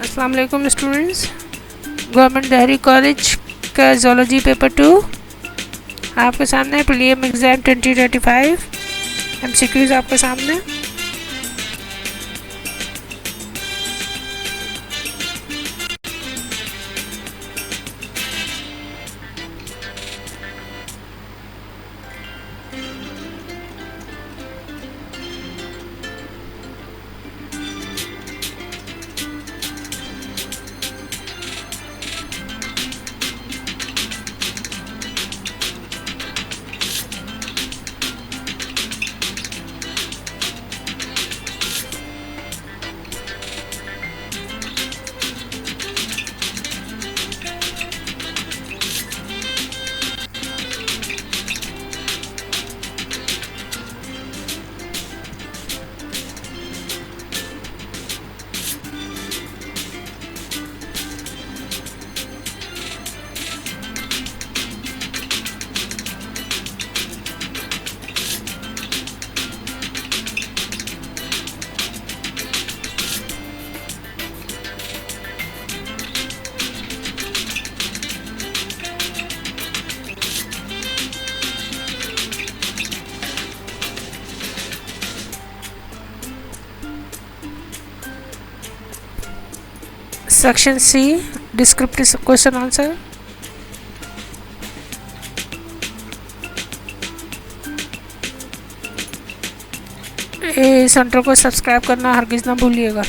अस्सलाम वालेकुम students. Government Dehri college का ज़ूलॉजी पेपर 2 आपके सामने। प्रीलिम एग्ज़ाम 2025 MCQs आपके सामने। Section C, descriptive question answer। इस सेंटर को सब्सक्राइब करना हरगिज़ ना भूलिएगा।